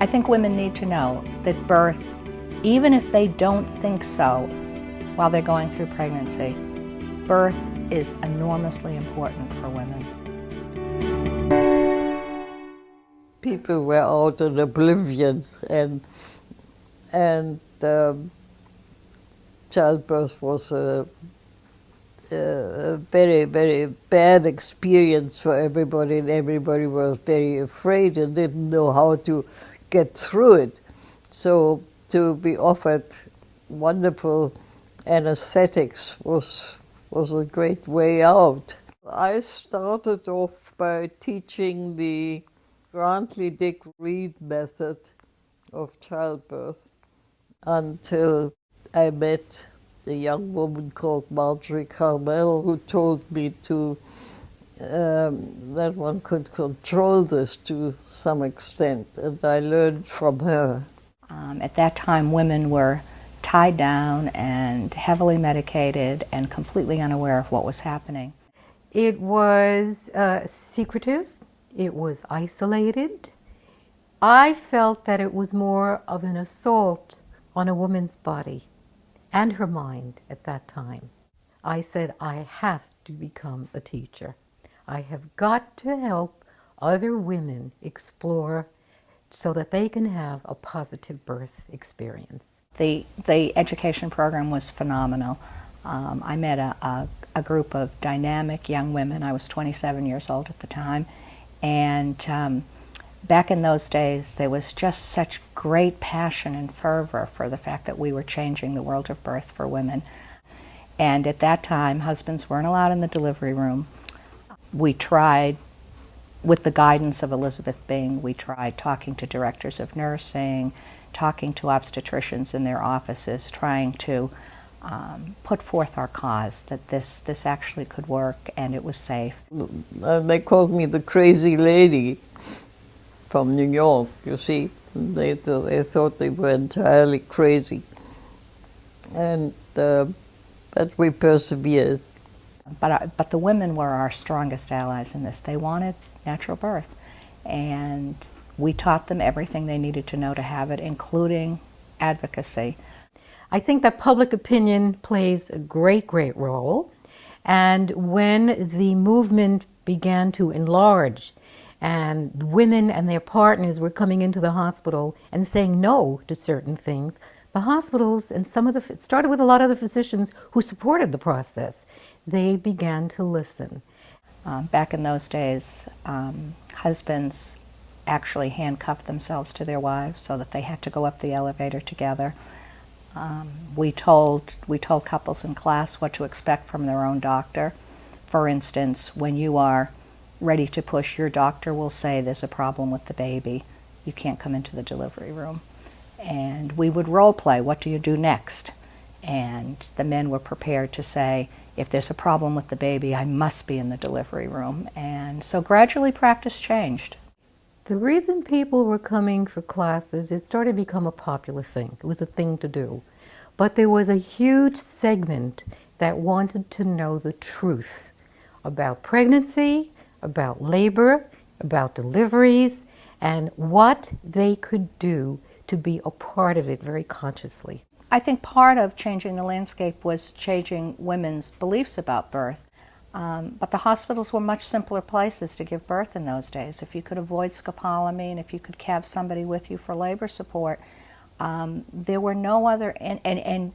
I think women need to know that birth, even if they don't think so while they're going through pregnancy, birth is enormously important for women. People were out in oblivion, and childbirth was a very, very bad experience for everybody, and everybody was very afraid and didn't know how to get through it. So to be offered wonderful anesthetics was a great way out. I started off by teaching the Grantley-Dick-Reed method of childbirth until I met a young woman called Marjorie Carmel, who told me that one could control this to some extent, and I learned from her. At that time, women were tied down and heavily medicated and completely unaware of what was happening. It was secretive, it was isolated. I felt that it was more of an assault on a woman's body and her mind at that time. I said, I have to become a teacher. I have got to help other women explore so that they can have a positive birth experience. The education program was phenomenal. I met a group of dynamic young women. I was 27 years old at the time, and back in those days there was just such great passion and fervor for the fact that we were changing the world of birth for women. And at that time, husbands weren't allowed in the delivery room. We tried, with the guidance of Elizabeth Bing, we tried talking to directors of nursing, talking to obstetricians in their offices, trying to put forth our cause, that this actually could work and it was safe. They called me the crazy lady from New York, you see. They thought they were entirely crazy. And but we persevered. But the women were our strongest allies in this. They wanted natural birth, and we taught them everything they needed to know to have it, including advocacy. I think that public opinion plays a great, great role. And when the movement began to enlarge and women and their partners were coming into the hospital and saying no to certain things, the hospitals and it started with a lot of the physicians who supported the process, they began to listen. Back in those days, husbands actually handcuffed themselves to their wives so that they had to go up the elevator together. We told couples in class what to expect from their own doctor. For instance, when you are ready to push, your doctor will say there's a problem with the baby. You can't come into the delivery room. And we would role play, what do you do next? And the men were prepared to say, if there's a problem with the baby, I must be in the delivery room. And so gradually practice changed. The reason people were coming for classes, it started to become a popular thing. It was a thing to do. But there was a huge segment that wanted to know the truth about pregnancy, about labor, about deliveries, and what they could do to be a part of it very consciously. I think part of changing the landscape was changing women's beliefs about birth. But the hospitals were much simpler places to give birth in those days. If you could avoid scopolamine, if you could have somebody with you for labor support, there were no other, and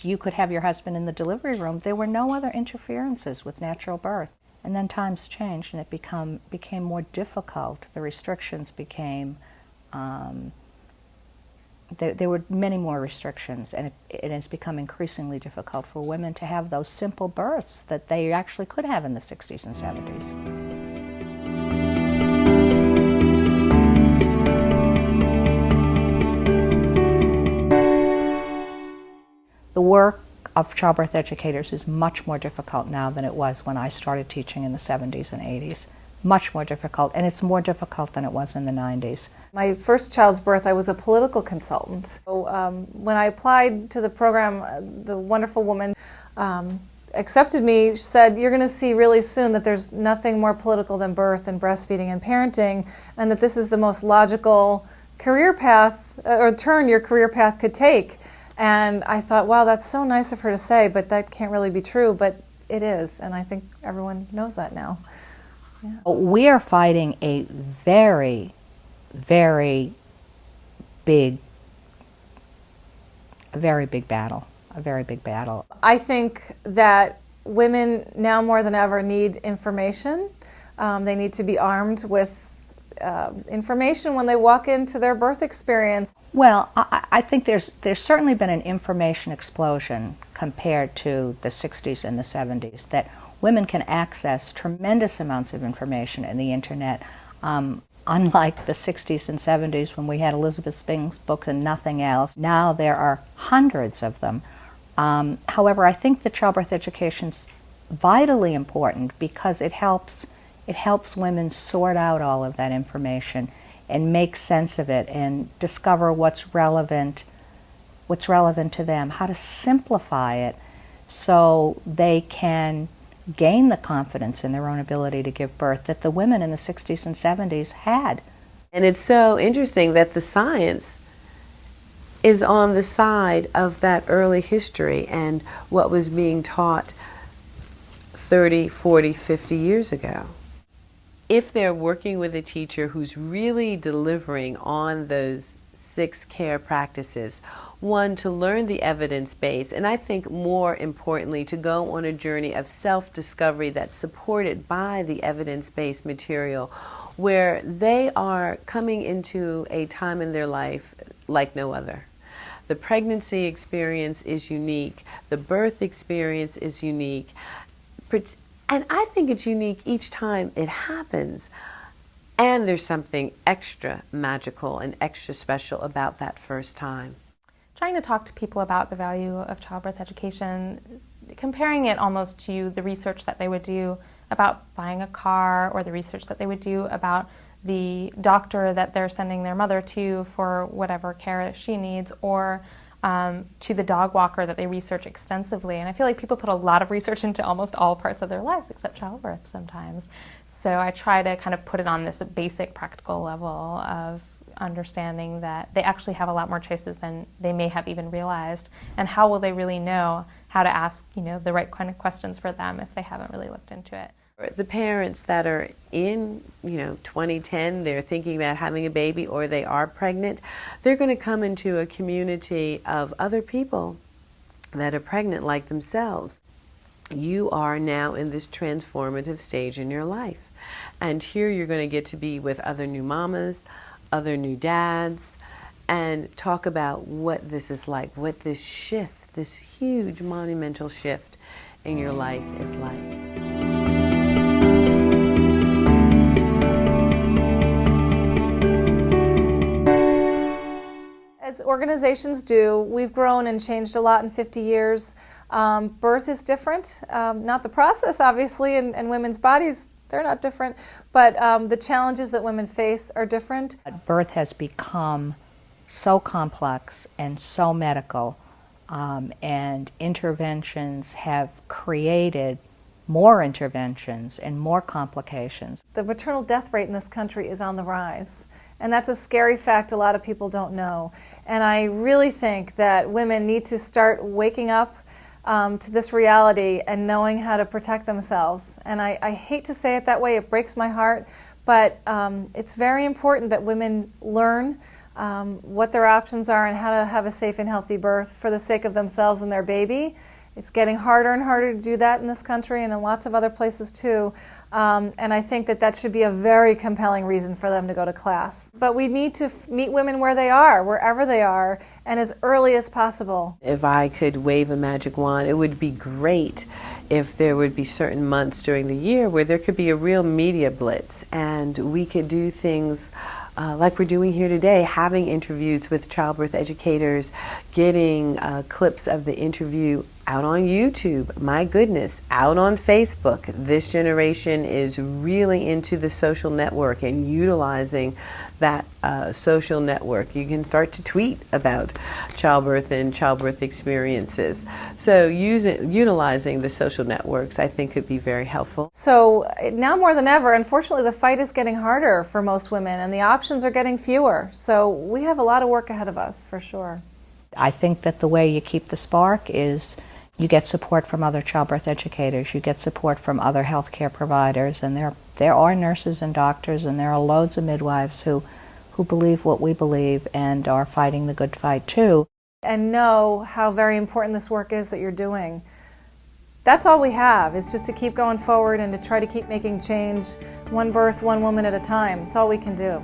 you could have your husband in the delivery room, there were no other interferences with natural birth. And then times changed and it became more difficult. The restrictions became, there were many more restrictions, and it has become increasingly difficult for women to have those simple births that they actually could have in the 60s and 70s. The work of childbirth educators is much more difficult now than it was when I started teaching in the 70s and 80s. Much more difficult, and it's more difficult than it was in the 90s. My first child's birth, I was a political consultant. So, when I applied to the program, the wonderful woman accepted me said, you're going to see really soon that there's nothing more political than birth and breastfeeding and parenting, and that this is the most logical career path or turn your career path could take. And I thought, wow, that's so nice of her to say, but that can't really be true, but it is, and I think everyone knows that now. Yeah. We are fighting a very, very big battle. A very big battle. I think that women now more than ever need information. They need to be armed with information when they walk into their birth experience. Well, I think there's certainly been an information explosion compared to the 60s and the 70s, that women can access tremendous amounts of information in the internet. Unlike the 60s and 70s when we had Elizabeth Sping's books and nothing else, now there are hundreds of them. However, I think that childbirth education is vitally important because it helps women sort out all of that information and make sense of it and discover what's relevant to them, how to simplify it so they can gain the confidence in their own ability to give birth that the women in the 60s and 70s had. And it's so interesting that the science is on the side of that early history and what was being taught 30, 40, 50 years ago. If they're working with a teacher who's really delivering on those 6 care practices, one, to learn the evidence base, and I think more importantly, to go on a journey of self-discovery that's supported by the evidence-based material, where they are coming into a time in their life like no other. The pregnancy experience is unique, the birth experience is unique, and I think it's unique each time it happens. And there's something extra magical and extra special about that first time. Trying to talk to people about the value of childbirth education, comparing it almost to the research that they would do about buying a car, or the research that they would do about the doctor that they're sending their mother to for whatever care she needs, or to the dog walker that they research extensively. And I feel like people put a lot of research into almost all parts of their lives except childbirth sometimes. So I try to kind of put it on this basic practical level of understanding that they actually have a lot more choices than they may have even realized. And how will they really know how to ask, the right kind of questions for them if they haven't really looked into it? The parents that are in, 2010, they're thinking about having a baby or they are pregnant, they're going to come into a community of other people that are pregnant like themselves. You are now in this transformative stage in your life. And here you're going to get to be with other new mamas, other new dads, and talk about what this is like, what this shift, this huge monumental shift in your life is like. As organizations do, we've grown and changed a lot in 50 years. Birth is different, not the process obviously, and women's bodies, they're not different, but the challenges that women face are different. Birth has become so complex and so medical, and interventions have created more interventions and more complications. The maternal death rate in this country is on the rise. And that's a scary fact a lot of people don't know. And I really think that women need to start waking up to this reality and knowing how to protect themselves. And I hate to say it that way, it breaks my heart, but it's very important that women learn what their options are and how to have a safe and healthy birth for the sake of themselves and their baby. It's getting harder and harder to do that in this country and in lots of other places too. And I think that should be a very compelling reason for them to go to class. But we need to meet women where they are, wherever they are, and as early as possible. If I could wave a magic wand, it would be great if there would be certain months during the year where there could be a real media blitz and we could do things like we're doing here today, having interviews with childbirth educators, getting clips of the interview out on YouTube, my goodness, out on Facebook. This generation is really into the social network and utilizing that social network. You can start to tweet about childbirth and childbirth experiences. So utilizing the social networks, I think, could be very helpful. So now more than ever, unfortunately, the fight is getting harder for most women and the options are getting fewer. So we have a lot of work ahead of us, for sure. I think that the way you keep the spark is you get support from other childbirth educators, you get support from other healthcare providers, and there are nurses and doctors, and there are loads of midwives who believe what we believe and are fighting the good fight too. And know how very important this work is that you're doing. That's all we have, is just to keep going forward and to try to keep making change, one birth, one woman at a time. That's all we can do.